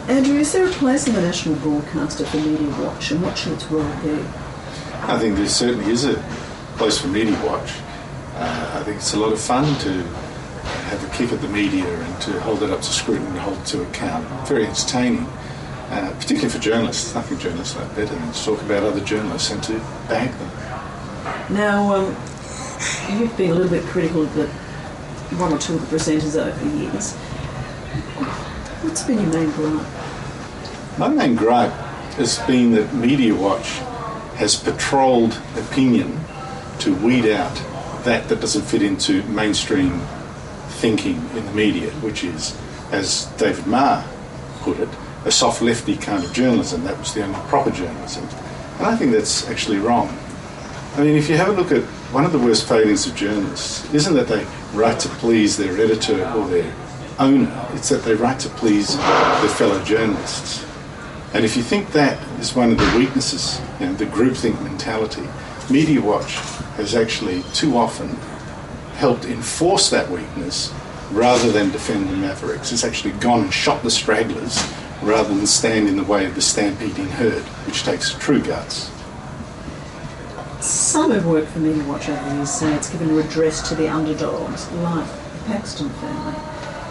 Andrew, is there a place in the national broadcaster for Media Watch, and what should its role be? I think there certainly is a place for Media Watch. I think it's a lot of fun to have a kick at the media and to hold it up to scrutiny and hold it to account. Very entertaining, particularly for journalists. Nothing journalists like better than to talk about other journalists and to bag them. Now, you've been a little bit critical of the one or two of the presenters over the years. What's been your main gripe? My main gripe has been that Media Watch has patrolled opinion to weed out that doesn't fit into mainstream thinking in the media, which is, as David Marr put it, a soft lefty kind of journalism. That was the only proper journalism. And I think that's actually wrong. I mean, if you have a look at one of the worst failings of journalists, isn't that they write to please their editor or their owner, it's that they write to please their fellow journalists. And if you think that is one of the weaknesses, the groupthink mentality, Media Watch has actually too often helped enforce that weakness rather than defend the mavericks. It's actually gone and shot the stragglers rather than stand in the way of the stampeding herd, which takes true guts. Some who've worked for Media Watch over the years say it's given redress to the underdogs, like the Paxton family.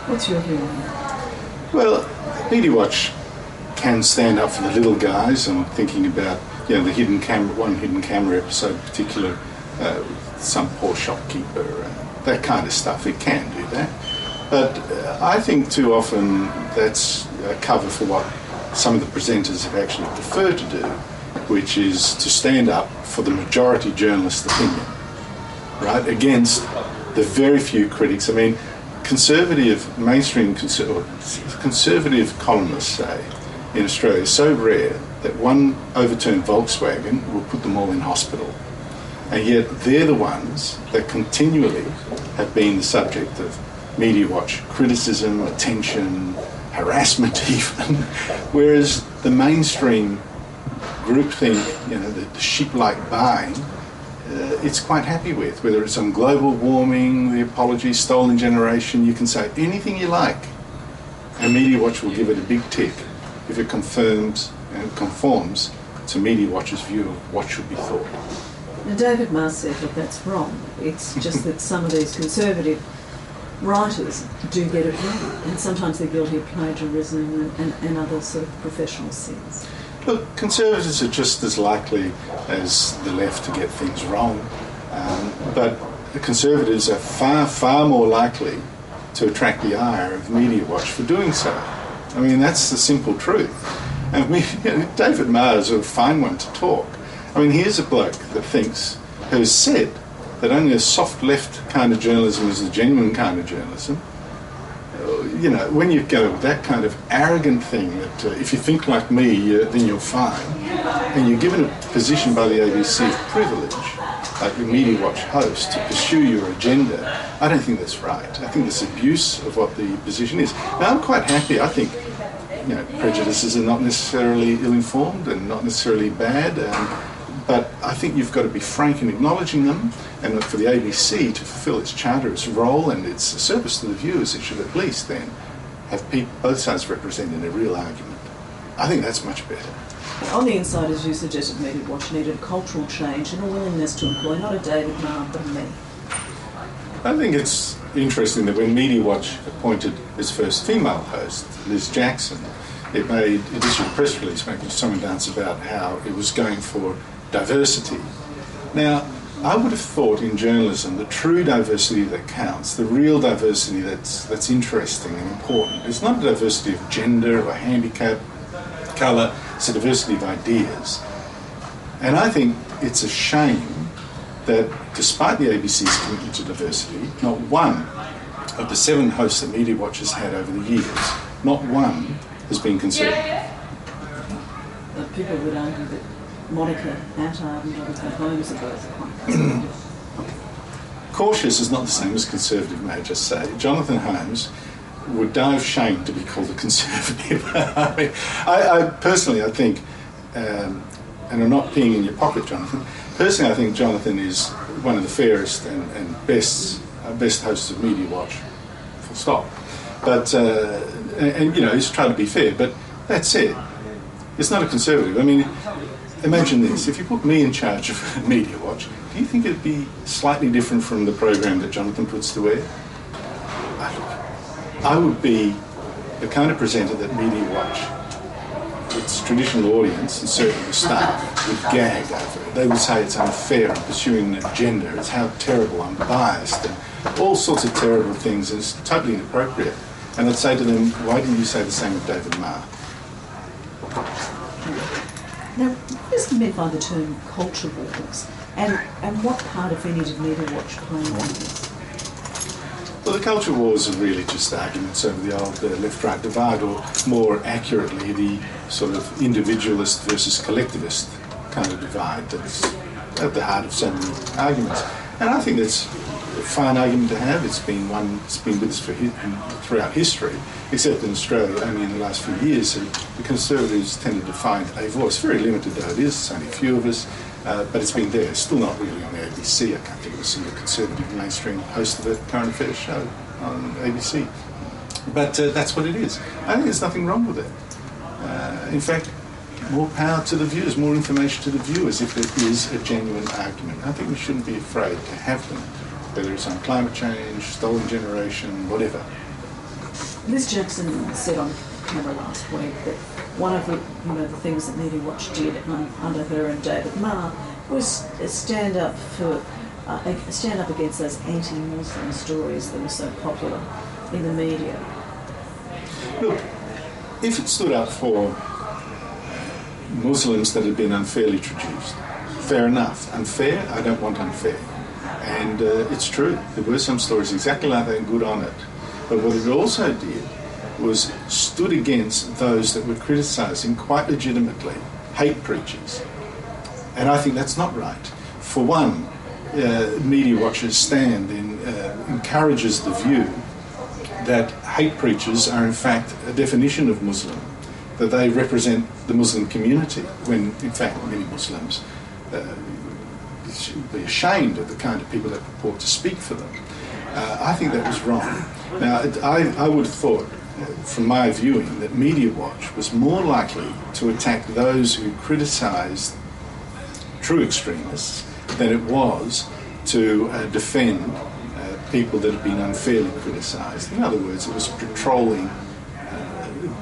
What's your view on that? Well, Media Watch can stand up for the little guys. I'm thinking about the hidden camera episode in particular, some poor shopkeeper, that kind of stuff. It can do that. But I think too often that's a cover for what some of the presenters have actually preferred to do, which is to stand up for the majority journalist opinion, right, against the very few critics. I mean, mainstream conservative columnists, say, in Australia is so rare that one overturned Volkswagen will put them all in hospital. And yet they're the ones that continually have been the subject of Media Watch criticism, attention, harassment even, whereas the mainstream groupthink, the sheep-like buying, it's quite happy with. Whether it's on global warming, the apologies, stolen generation, you can say anything you like, and Media Watch will give it a big tick if it confirms and conforms to Media Watch's view of what should be thought. Now, David Marr said that that's wrong. It's just that some of these conservative writers do get it wrong, and sometimes they're guilty of plagiarism and other sort of professional sins. Look, conservatives are just as likely as the left to get things wrong, but the conservatives are far, far more likely to attract the ire of Media Watch for doing so. I mean, that's the simple truth. And David Marr is a fine one to talk. I mean, here's a bloke that has said that only a soft left kind of journalism is the genuine kind of journalism. When you go with that kind of arrogant thing that if you think like me, then you're fine, and you're given a position by the ABC of privilege, like the Media Watch host, to pursue your agenda, I don't think that's right. I think there's abuse of what the position is. Now, I'm quite happy. I think prejudices are not necessarily ill-informed and not necessarily bad, but I think you've got to be frank in acknowledging them, and for the ABC to fulfil its charter, its role, and its service to the viewers, it should at least then have both sides represented in a real argument. I think that's much better. On the inside, as you suggested, Media Watch needed a cultural change and a willingness to employ not a David Marr, but a me. I think it's interesting that when Media Watch appointed its first female host, Liz Jackson, it issued a press release making song and dance about how it was going for diversity. Now, I would have thought in journalism the true diversity that counts, the real diversity that's interesting and important, is not a diversity of gender or handicap, colour, it's a diversity of ideas. And I think it's a shame that despite the ABC's commitment to diversity, not one of the 7 hosts that Media Watch has had over the years, not one has been conservative. People would argue that Monica Attard and Jonathan Holmes are both quite conservative. Cautious is not the same as conservative, may I just say. Jonathan Holmes would die of shame to be called a conservative. I personally, I think, and I'm not peeing in your pocket, Jonathan, personally I think Jonathan is one of the fairest and best hosts of Media Watch, full stop. But, he's trying to be fair, but That said, it's not a conservative. I mean, imagine this. If you put me in charge of Media Watch, do you think it'd be slightly different from the program that Jonathan puts to air? I would be the kind of presenter that Media Watch, its traditional audience, and certainly the staff, would gag over it. They would say it's unfair, I'm pursuing an agenda, it's how terrible, I'm biased, and all sorts of terrible things, and it's totally inappropriate. And I'd say to them, why didn't you say the same of David Marr? Now, what is meant by the term culture wars, and what part, if any, did Media Watch play in this? Well, the culture wars are really just arguments over the old left-right divide, or more accurately, the sort of individualist versus collectivist kind of divide that's at the heart of so many arguments. And I think that's a fine argument to have. It's been with us throughout history, except in Australia only in the last few years. The Conservatives tended to find a voice, very limited though it is, it's only a few of us, but it's been there. It's still not really on the ABC. I can't think of a single Conservative mainstream host of a current affairs show on ABC. But that's what it is. I think there's nothing wrong with it. In fact, more power to the viewers, more information to the viewers if there is a genuine argument. I think we shouldn't be afraid to have them, whether it's on climate change, stolen generation, whatever. Liz Jackson said on camera last week that one of the things that Media Watch did under her and David Marr was stand up against those anti-Muslim stories that were so popular in the media. Look, if it stood up for Muslims that had been unfairly traduced, fair enough. Unfair? I don't want unfair. And it's true, there were some stories exactly like that and good on it. But what it also did was stood against those that were criticising quite legitimately hate preachers. And I think that's not right. For one, Media Watch's stand encourages the view that hate preachers are in fact a definition of Muslim, that they represent the Muslim community, when in fact many Muslims should be ashamed of the kind of people that purport to speak for them. I think that was wrong. Now, I would have thought, from my viewing, that Media Watch was more likely to attack those who criticised true extremists than it was to defend people that have been unfairly criticised. In other words, it was patrolling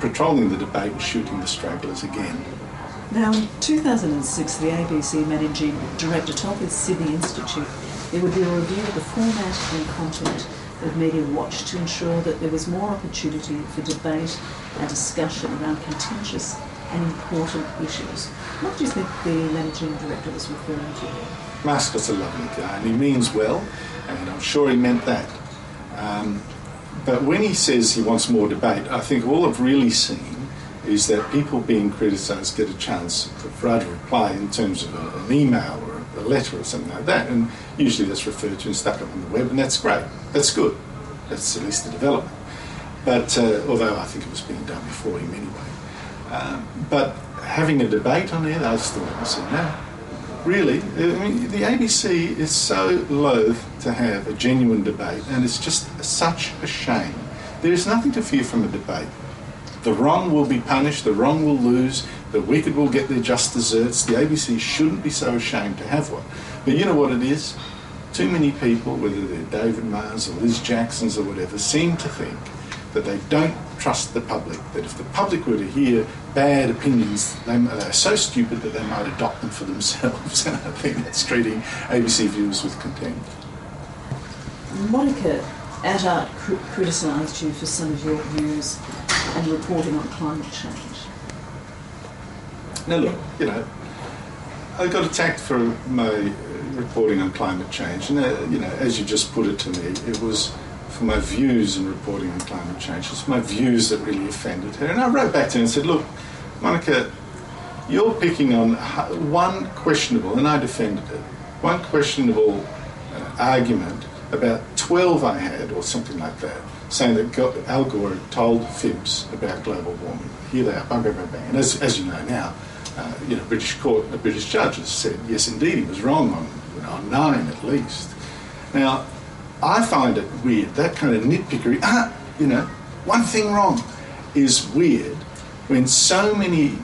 the debate and shooting the stragglers again. Now, in 2006, the ABC Managing Director told the Sydney Institute there would be a review of the format and content of Media Watch to ensure that there was more opportunity for debate and discussion around contentious and important issues. What do you think the Managing Director was referring to? Mascot's a lovely guy, and he means well, and I'm sure he meant that. But when he says he wants more debate, I think all I've really seen is that people being criticised get a chance to write a reply in terms of an email or a letter or something like that, and usually that's referred to and stuck up on the web, and that's great. That's good. That's at least a development. But although I think it was being done before him anyway. But having a debate on it, I still haven't seen that. Really, I mean, the ABC is so loath to have a genuine debate, and it's just such a shame. There is nothing to fear from a debate. The wrong will be punished, the wrong will lose, the wicked will get their just desserts. The ABC shouldn't be so ashamed to have one. But you know what it is? Too many people, whether they're David Marrs or Liz Jacksons or whatever, seem to think that they don't trust the public, that if the public were to hear bad opinions, they're so stupid that they might adopt them for themselves. And I think that's treating ABC viewers with contempt. Monica Attard criticised you for some of your views and reporting on climate change. Now look, I got attacked for my reporting on climate change, and as you just put it to me, it was for my views in reporting on climate change. It's my views that really offended her. And I wrote back to her and said, look, Monica, you're picking on one questionable, and I defended it, one questionable argument about 12 I had, or something like that, saying that Al Gore had told fibs about global warming. Here they are, bang, bang, bang, bang. And as you know now, a British judge has said, yes, indeed, he was wrong on 9 at least. Now, I find it weird, that kind of nitpickery, one thing wrong is weird, when so many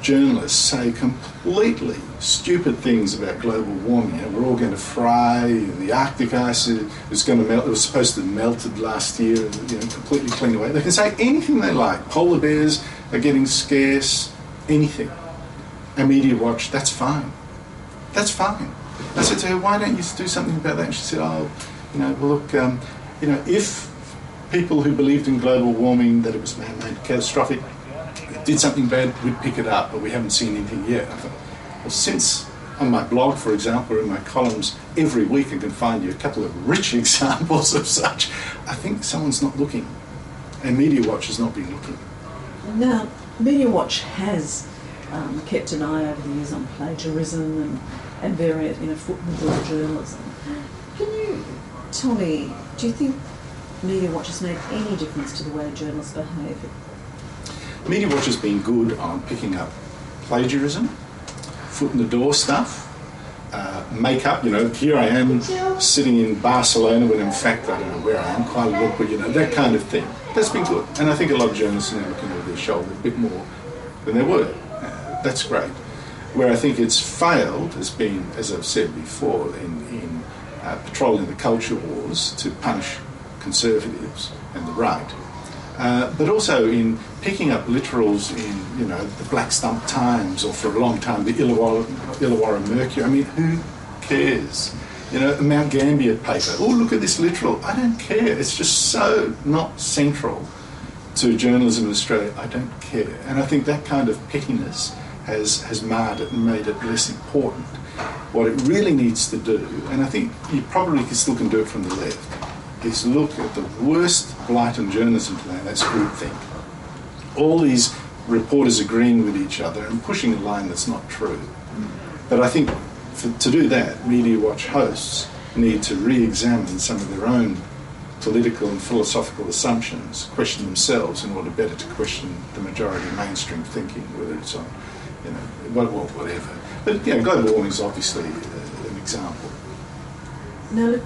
journalists say completely stupid things about global warming. We're all going to fry. The Arctic ice is going to melt. It was supposed to have melted last year, completely cleaned away. They can say anything they like. Polar bears are getting scarce. Anything. And Media Watch, that's fine. That's fine. I said to her, why don't you do something about that? And she said, if people who believed in global warming, that it was man-made, catastrophic, did something bad, we'd pick it up, but we haven't seen anything yet. I thought, well, since on my blog, for example, or in my columns, every week I can find you a couple of rich examples of such, I think someone's not looking. And Media Watch has not been looking. Now, Media Watch has kept an eye over the years on plagiarism and various, foot and bill journalism. Can you tell me, do you think Media Watch has made any difference to the way journalists behave? Media Watch has been good on picking up plagiarism, foot in the door stuff, makeup. Here I am sitting in Barcelona when in fact I don't know where I am, Kuala Lumpur, that kind of thing. That's been good. And I think a lot of journalists are now looking over their shoulder a bit more than they were. That's great. Where I think it's failed has been, as I've said before, in patrolling the culture wars to punish conservatives and the right. But also in picking up literals in, the Black Stump Times, or for a long time the Illawarra Mercury. I mean, who cares? A Mount Gambier paper. Oh, look at this literal. I don't care. It's just so not central to journalism in Australia. I don't care. And I think that kind of pettiness has marred it and made it less important. What it really needs to do, and I think you probably still can do it from the left, is look at the worst blight on journalism today, and that's groupthink. All these reporters agreeing with each other and pushing a line that's not true. But I think to do that, Media Watch hosts need to re-examine some of their own political and philosophical assumptions, question themselves in order better to question the majority of mainstream thinking, whether it's on, whatever. But, global warming is obviously an example. Now, look,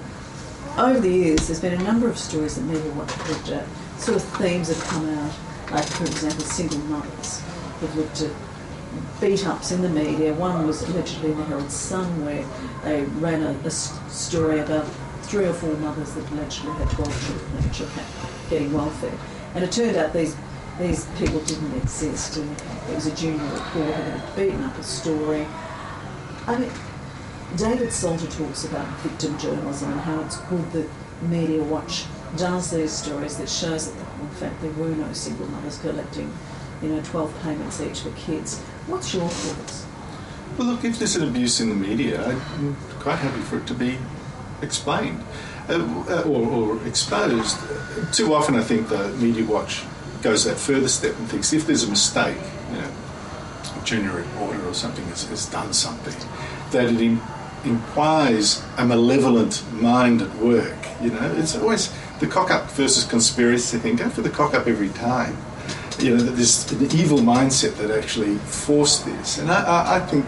over the years, there's been a number of stories that Media Watch have looked at. Sort of themes have come out, like, for example, single mothers have looked at beat-ups in the media. One was allegedly in the Herald Sun, where they ran a story about 3 or 4 mothers that allegedly had 12 children, each getting welfare. And it turned out these people didn't exist, and it was a junior reporter that had beaten up a story. I mean, David Salter talks about victim journalism and how it's good that Media Watch does these stories that shows that, in fact, there were no single mothers collecting, 12 payments each for kids. What's your thoughts? Well, look, if there's an abuse in the media, I'm quite happy for it to be explained or exposed. Too often, I think the Media Watch goes that further step and thinks if there's a mistake, a junior reporter or something has done something, that it implies a malevolent mind at work. It's always the cock-up versus conspiracy thing. Go for the cock-up every time. There's an evil mindset that actually forced this. And I think,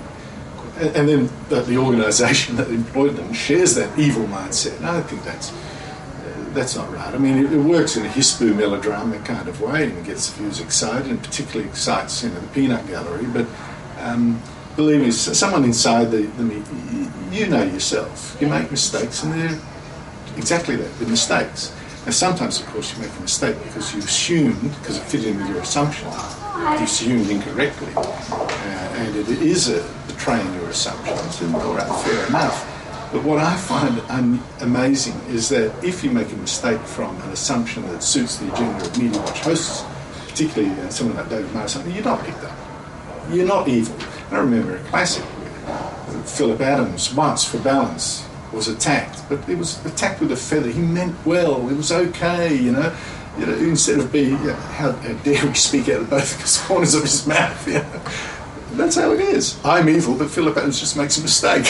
and then the organisation that employed them shares that evil mindset. And I think that's not right. I mean, it works in a hispoo melodrama kind of way and gets viewers excited, and particularly excites the peanut gallery. But believe me, someone inside the media, yourself, you make mistakes, and they're exactly that, they're mistakes. Now, sometimes, of course, you make a mistake because you assumed, because it fit in with your assumption, you assumed incorrectly, and it is betraying your assumptions, and all right, fair enough. But what I find amazing is that if you make a mistake from an assumption that suits the agenda of Media Watch hosts, particularly someone like David Marr, you're not picked up. You're not evil. And I remember a classic where Philip Adams, once for balance, was attacked, but it was attacked with a feather. He meant well. It was okay, instead of being, how dare he speak out of both corners of his mouth, That's how it is. I'm evil, but Philip Adams just makes a mistake.